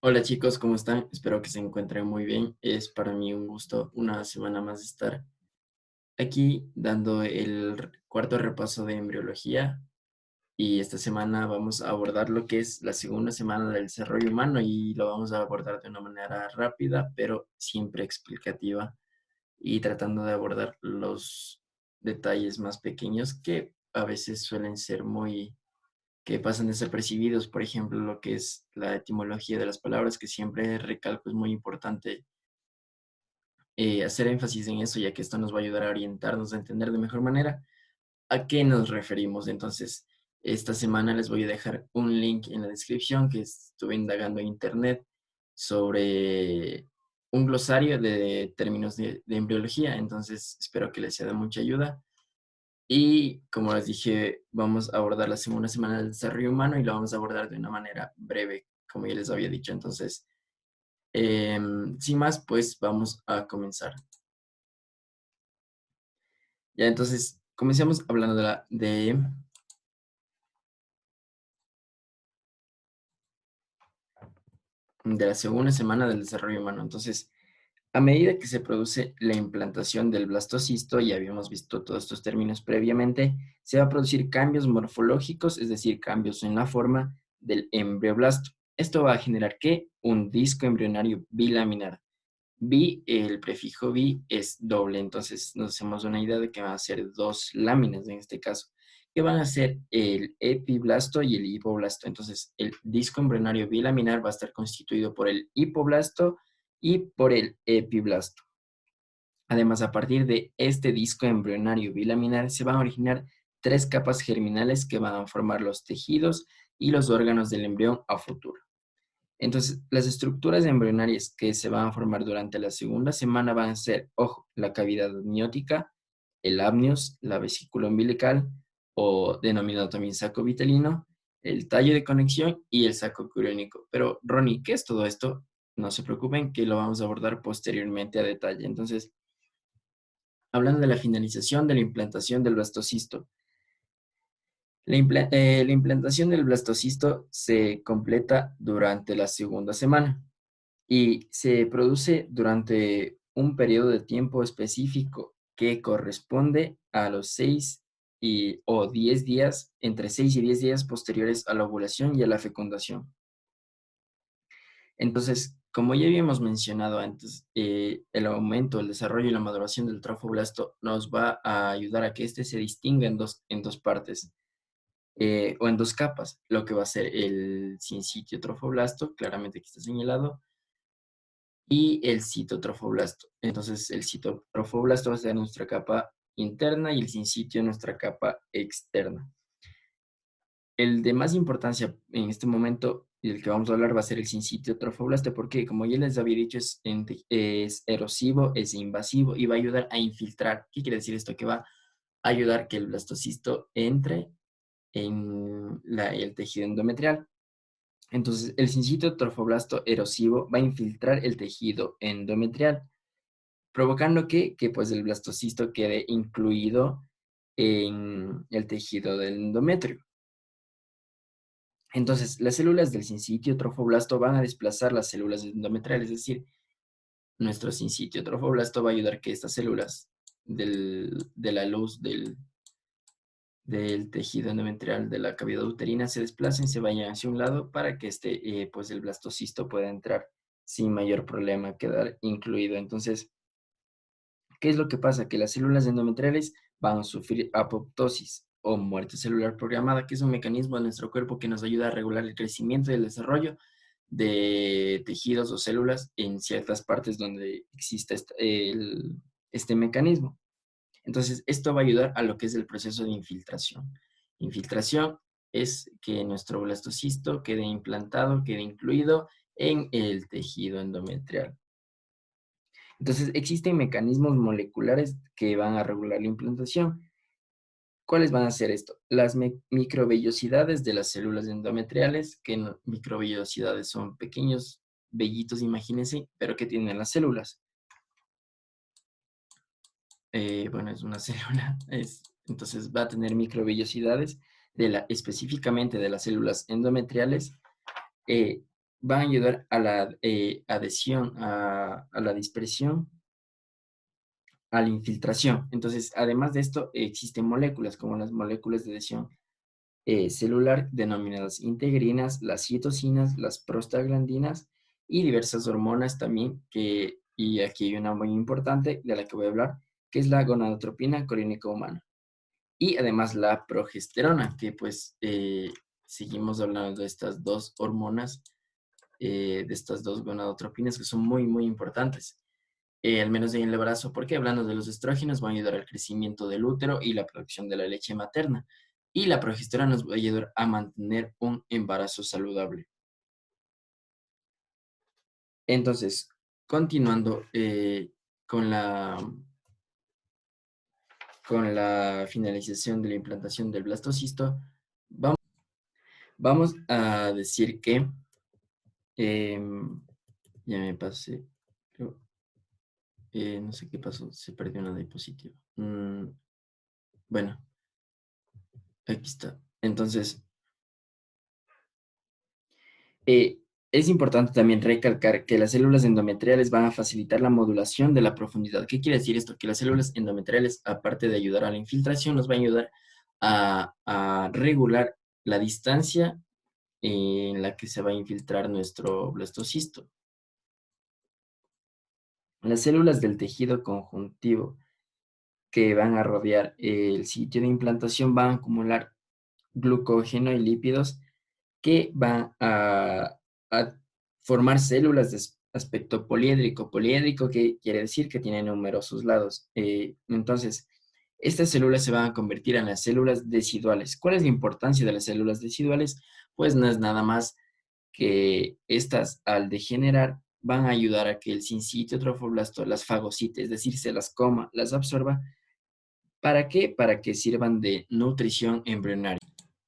Hola chicos, ¿cómo están? Espero que se encuentren muy bien. Es para mí un gusto una semana más estar aquí dando el cuarto repaso de embriología y esta semana vamos a abordar lo que es la segunda semana del desarrollo humano y lo vamos a abordar de una manera rápida, pero siempre explicativa y tratando de abordar los detalles más pequeños que a veces suelen ser muy que pasan desapercibidos, por ejemplo, lo que es la etimología de las palabras, que siempre recalco es muy importante hacer énfasis en eso, ya que esto nos va a ayudar a orientarnos, a entender de mejor manera a qué nos referimos. Entonces, esta semana les voy a dejar un link en la descripción que estuve indagando en internet sobre un glosario de términos de embriología. Entonces, espero que les sea de mucha ayuda. Y como les dije, vamos a abordar la segunda semana del desarrollo humano y lo vamos a abordar de una manera breve, como ya les había dicho. Entonces, sin más, pues vamos a comenzar. Ya, entonces, comencemos hablando de la segunda semana del desarrollo humano. Entonces, a medida que se produce la implantación del blastocisto, ya habíamos visto todos estos términos previamente, se va a producir cambios morfológicos, es decir, cambios en la forma del embrioblasto. Esto va a generar ¿qué? Un disco embrionario bilaminar. El prefijo bi es doble, entonces nos hacemos una idea de que van a ser dos láminas en este caso, que van a ser el epiblasto y el hipoblasto. Entonces, el disco embrionario bilaminar va a estar constituido por el hipoblasto y por el epiblasto. Además, a partir de este disco embrionario bilaminar se van a originar tres capas germinales que van a formar los tejidos y los órganos del embrión a futuro. Entonces, las estructuras embrionarias que se van a formar durante la segunda semana van a ser, ojo, la cavidad amniótica, el amnios, la vesícula umbilical, o denominado también saco vitelino, el tallo de conexión y el saco curiónico. Pero, Ronnie, ¿qué es todo esto? No se preocupen que lo vamos a abordar posteriormente a detalle. Entonces, hablando de la finalización de la implantación del blastocisto. La implantación del blastocisto se completa durante la segunda semana y se produce durante un periodo de tiempo específico que corresponde a los o 10 días, entre 6 y 10 días posteriores a la ovulación y a la fecundación. Entonces, como ya habíamos mencionado antes, el aumento, el desarrollo y la maduración del trofoblasto nos va a ayudar a que éste se distinga en dos partes o en dos capas, lo que va a ser el sincitio trofoblasto, claramente aquí está señalado, y el citotrofoblasto. Entonces, el citotrofoblasto va a ser nuestra capa interna y el sincitio nuestra capa externa. El de más importancia en este momento y del que vamos a hablar va a ser el sincitio trofoblasto, porque como ya les había dicho, es erosivo, es invasivo y va a ayudar a infiltrar. ¿Qué quiere decir esto? Que va a ayudar que el blastocisto entre en el tejido endometrial. Entonces, el sincitio trofoblasto erosivo va a infiltrar el tejido endometrial, provocando que pues el blastocisto quede incluido en el tejido del endometrio. Entonces, las células del sincitio trofoblasto van a desplazar las células endometriales, es decir, nuestro sincitio trofoblasto va a ayudar que estas células de la luz del tejido endometrial de la cavidad uterina se desplacen, se vayan hacia un lado para que pues el blastocisto pueda entrar sin mayor problema, quedar incluido. Entonces, ¿qué es lo que pasa? Que las células endometriales van a sufrir apoptosis o muerte celular programada, que es un mecanismo de nuestro cuerpo que nos ayuda a regular el crecimiento y el desarrollo de tejidos o células en ciertas partes donde existe este mecanismo. Entonces, esto va a ayudar a lo que es el proceso de infiltración. Infiltración es que nuestro blastocisto quede implantado, quede incluido en el tejido endometrial. Entonces, existen mecanismos moleculares que van a regular la implantación. ¿Cuáles van a ser esto? Las microvellosidades de las células endometriales, que microvellosidades son pequeños vellitos, imagínense, pero que tienen las células. Bueno, es una célula, entonces va a tener microvellosidades específicamente de las células endometriales, van a ayudar a la adhesión, a la dispersión, a la infiltración. Entonces, además de esto, existen moléculas como las moléculas de adhesión celular denominadas integrinas, las citocinas, las prostaglandinas y diversas hormonas también y aquí hay una muy importante de la que voy a hablar, que es la gonadotropina coriónica humana. Y además la progesterona, que pues seguimos hablando de estas dos hormonas, de estas dos gonadotropinas que son muy, muy importantes. Al menos en el embarazo, porque hablando de los estrógenos, van a ayudar al crecimiento del útero y la producción de la leche materna. Y la progesterona nos va a ayudar a mantener un embarazo saludable. Entonces, continuando con la, con la finalización de la implantación del blastocisto, vamos a decir que, em, ya me pasé, pero, no sé qué pasó, se perdió una diapositiva. Bueno, aquí está. Entonces, Eh, es importante también recalcar que las células endometriales van a facilitar la modulación de la profundidad. ¿Qué quiere decir esto? Que las células endometriales, aparte de ayudar a la infiltración, nos va a ayudar a regular la distancia en la que se va a infiltrar nuestro blastocisto. Las células del tejido conjuntivo que van a rodear el sitio de implantación van a acumular glucógeno y lípidos que van a formar células de aspecto poliédrico. Poliédrico que quiere decir que tiene numerosos lados. Entonces, estas células se van a convertir en las células deciduales. ¿Cuál es la importancia de las células deciduales? Pues no es nada más que estas, al degenerar, van a ayudar a que el sincitio trofoblasto las fagocite, es decir, se las coma, las absorba. ¿Para qué? Para que sirvan de nutrición embrionaria.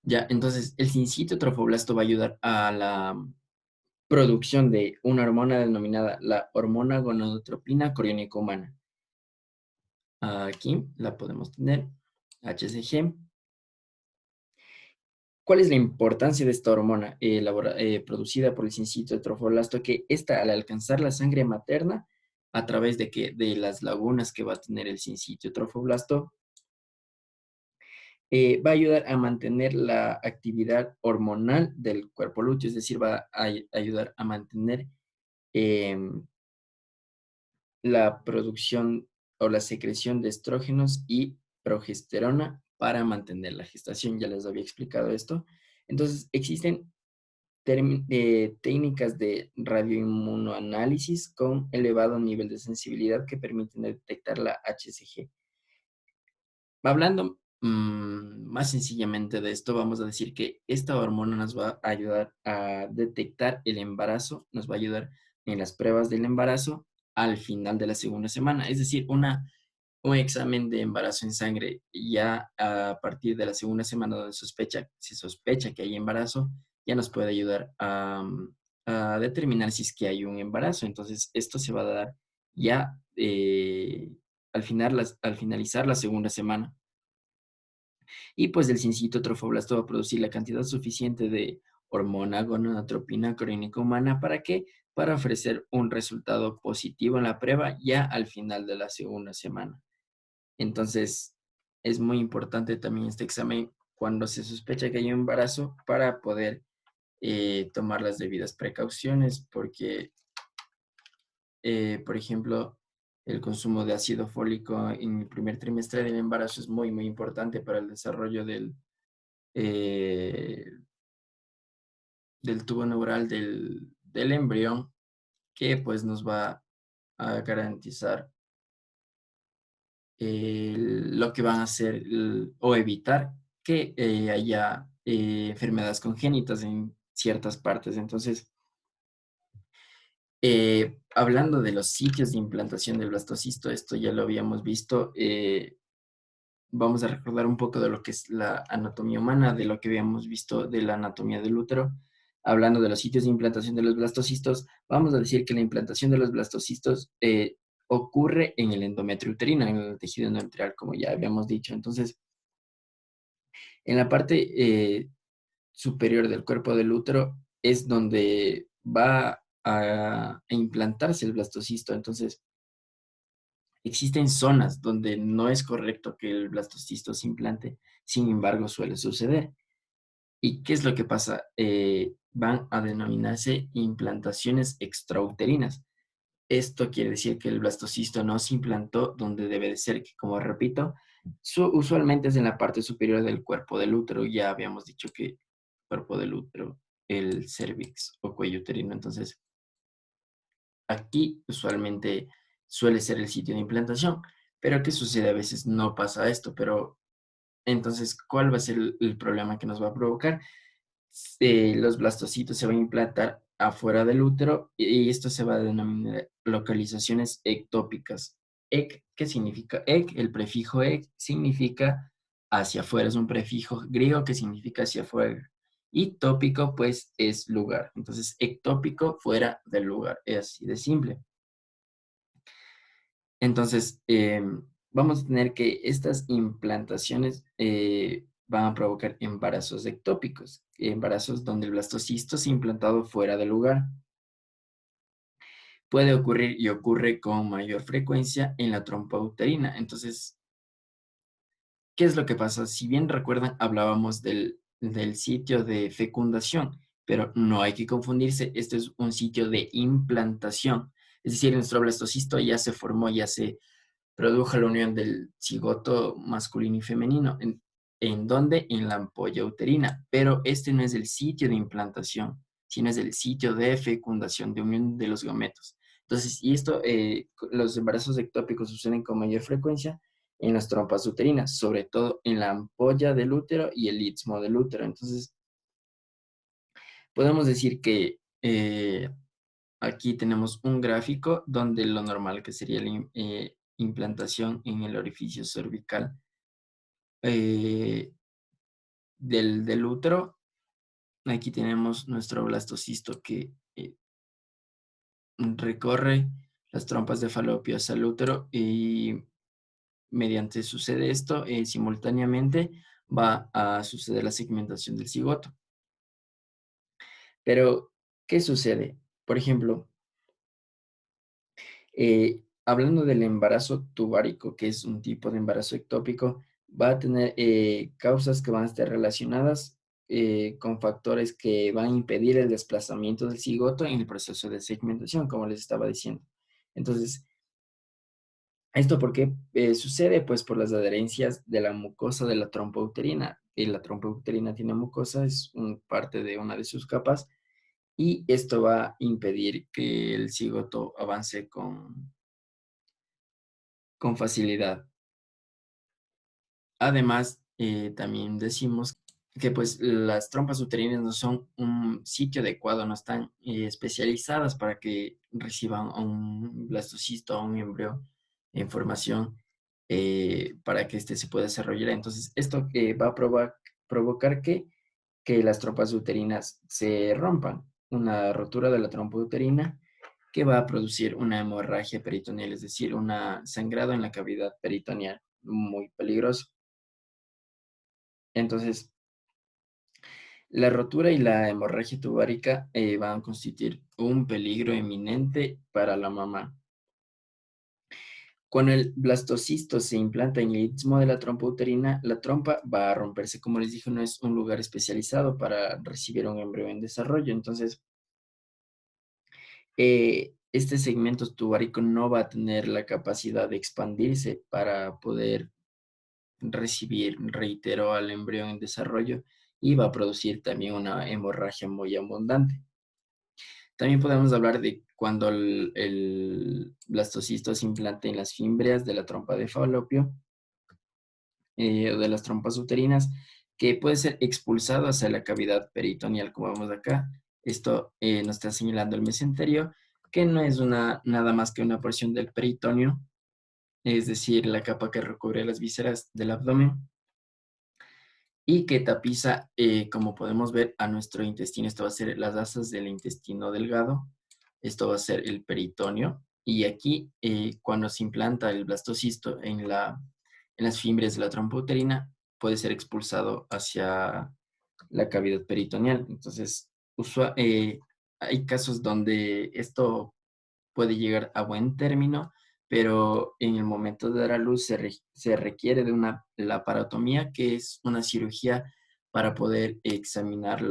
Ya, entonces el sincitio trofoblasto va a ayudar a la producción de una hormona denominada la hormona gonadotropina coriónica humana. Aquí la podemos tener, HCG. ¿Cuál es la importancia de esta hormona producida por el sincitio trofoblasto? Que esta, al alcanzar la sangre materna, a través de, de las lagunas que va a tener el sincitio trofoblasto, va a ayudar a mantener la actividad hormonal del cuerpo lúteo, es decir, va a ayudar a mantener em, la producción o la secreción de estrógenos y progesterona para mantener la gestación. Ya les había explicado esto. Entonces, existen técnicas de radioinmunoanálisis con elevado nivel de sensibilidad que permiten detectar la HCG. Hablando más sencillamente de esto, vamos a decir que esta hormona nos va a ayudar a detectar el embarazo, nos va a ayudar en las pruebas del embarazo al final de la segunda semana, es decir, un examen de embarazo en sangre ya a partir de la segunda semana donde se sospecha que hay embarazo, ya nos puede ayudar a determinar si es que hay un embarazo. Entonces, esto se va a dar ya al finalizar la segunda semana. Y pues el sincito trofoblasto va a producir la cantidad suficiente de hormona gonadotropina coriónica humana. ¿Para qué? Para ofrecer un resultado positivo en la prueba ya al final de la segunda semana. Entonces, es muy importante también este examen cuando se sospecha que hay un embarazo para poder tomar las debidas precauciones, porque, por ejemplo, el consumo de ácido fólico en el primer trimestre del embarazo es muy, muy importante para el desarrollo eh, del tubo neural del embrión, que pues nos va a garantizar lo que van a hacer o evitar que haya enfermedades congénitas en ciertas partes. Entonces, hablando de los sitios de implantación del blastocisto, esto ya lo habíamos visto. Vamos a recordar un poco de lo que es la anatomía humana, de lo que habíamos visto de la anatomía del útero. Hablando de los sitios de implantación de los blastocistos, vamos a decir que la implantación de los blastocistos ocurre en el endometrio uterino, en el tejido endometrial, como ya habíamos dicho. Entonces, en la parte superior del cuerpo del útero es donde va a implantarse el blastocisto. Entonces, existen zonas donde no es correcto que el blastocisto se implante, sin embargo, suele suceder. ¿Y qué es lo que pasa? Van a denominarse implantaciones extrauterinas. Esto quiere decir que el blastocisto no se implantó donde debe de ser, que como repito, usualmente es en la parte superior del cuerpo del útero. Ya habíamos dicho que cuerpo del útero, el cervix o cuello uterino. Entonces, aquí usualmente suele ser el sitio de implantación. Pero ¿qué sucede? A veces no pasa esto, pero entonces, ¿cuál va a ser el problema que nos va a provocar? Los blastocitos se van a implantar afuera del útero y esto se va a denominar localizaciones ectópicas. ¿Qué significa ec? El prefijo ec significa hacia afuera, es un prefijo griego que significa hacia afuera. Y tópico, pues, es lugar. Entonces, ectópico, fuera del lugar. Es así de simple. Entonces, vamos a tener que estas implantaciones van a provocar embarazos ectópicos, embarazos donde el blastocisto se ha implantado fuera del lugar. Puede ocurrir y ocurre con mayor frecuencia en la trompa uterina. Entonces, ¿qué es lo que pasa? Si bien recuerdan, hablábamos del sitio de fecundación, pero no hay que confundirse, este es un sitio de implantación. Es decir, nuestro blastocisto ya se formó, ya se produjo la unión del cigoto masculino y femenino. ¿En dónde? En la ampolla uterina. Pero este no es el sitio de implantación, sino es el sitio de fecundación, de unión de los gametos. Entonces, y esto, los embarazos ectópicos suceden con mayor frecuencia en las trompas uterinas, sobre todo en la ampolla del útero y el istmo del útero. Entonces, podemos decir que aquí tenemos un gráfico donde lo normal que sería la implantación en el orificio cervical eh, del útero. Aquí tenemos nuestro blastocisto que recorre las trompas de falopio hacia el útero y mediante sucede esto, simultáneamente va a suceder la segmentación del cigoto. Pero, ¿qué sucede? Por ejemplo, hablando del embarazo tubárico, que es un tipo de embarazo ectópico, va a tener causas que van a estar relacionadas con factores que van a impedir el desplazamiento del cigoto en el proceso de segmentación, como les estaba diciendo. Entonces, ¿esto por qué sucede? Pues por las adherencias de la mucosa de la trompa uterina. Y la trompa uterina tiene mucosa, es parte de una de sus capas, y esto va a impedir que el cigoto avance con facilidad. Además, también decimos que pues las trompas uterinas no son un sitio adecuado, no están especializadas para que reciban un blastocisto o un embrión en formación para que éste se pueda desarrollar. Entonces, esto va a provocar que las trompas uterinas se rompan, una rotura de la trompa uterina que va a producir una hemorragia peritoneal, es decir, un sangrado en la cavidad peritoneal, muy peligroso. Entonces, la rotura y la hemorragia tubárica van a constituir un peligro eminente para la mamá. Cuando el blastocisto se implanta en el istmo de la trompa uterina, la trompa va a romperse. Como les dije, no es un lugar especializado para recibir un embrión en desarrollo. Entonces, este segmento tubárico no va a tener la capacidad de expandirse para poder recibir, reitero, al embrión en desarrollo y va a producir también una hemorragia muy abundante. También podemos hablar de cuando el blastocisto se implanta en las fímbrias de la trompa de falopio o de las trompas uterinas, que puede ser expulsado hacia la cavidad peritoneal, como vemos acá. Esto nos está señalando el mesenterio, que no es nada más que una porción del peritoneo, es decir, la capa que recubre las vísceras del abdomen y que tapiza, como podemos ver, a nuestro intestino. Esto va a ser las asas del intestino delgado. Esto va a ser el peritoneo. Y aquí, cuando se implanta el blastocisto en las fibras de la trompa uterina, puede ser expulsado hacia la cavidad peritoneal. Entonces, hay casos donde esto puede llegar a buen término, pero en el momento de dar a luz se requiere de una laparotomía, que es una cirugía para poder examinar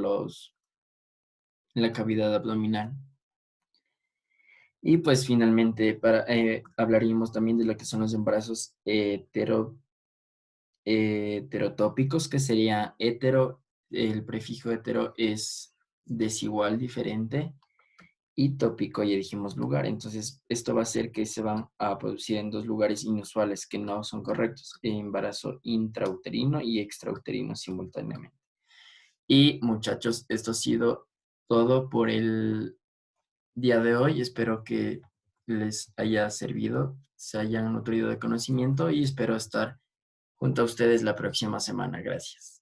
la cavidad abdominal. Y pues finalmente hablaríamos también de lo que son los embarazos heterotópicos, que sería hetero, el prefijo hetero es desigual, diferente, y tópico, ya dijimos lugar. Entonces, esto va a hacer que se van a producir en dos lugares inusuales que no son correctos, embarazo intrauterino y extrauterino simultáneamente. Y muchachos, esto ha sido todo por el día de hoy. Espero que les haya servido, se hayan nutrido de conocimiento y espero estar junto a ustedes la próxima semana. Gracias.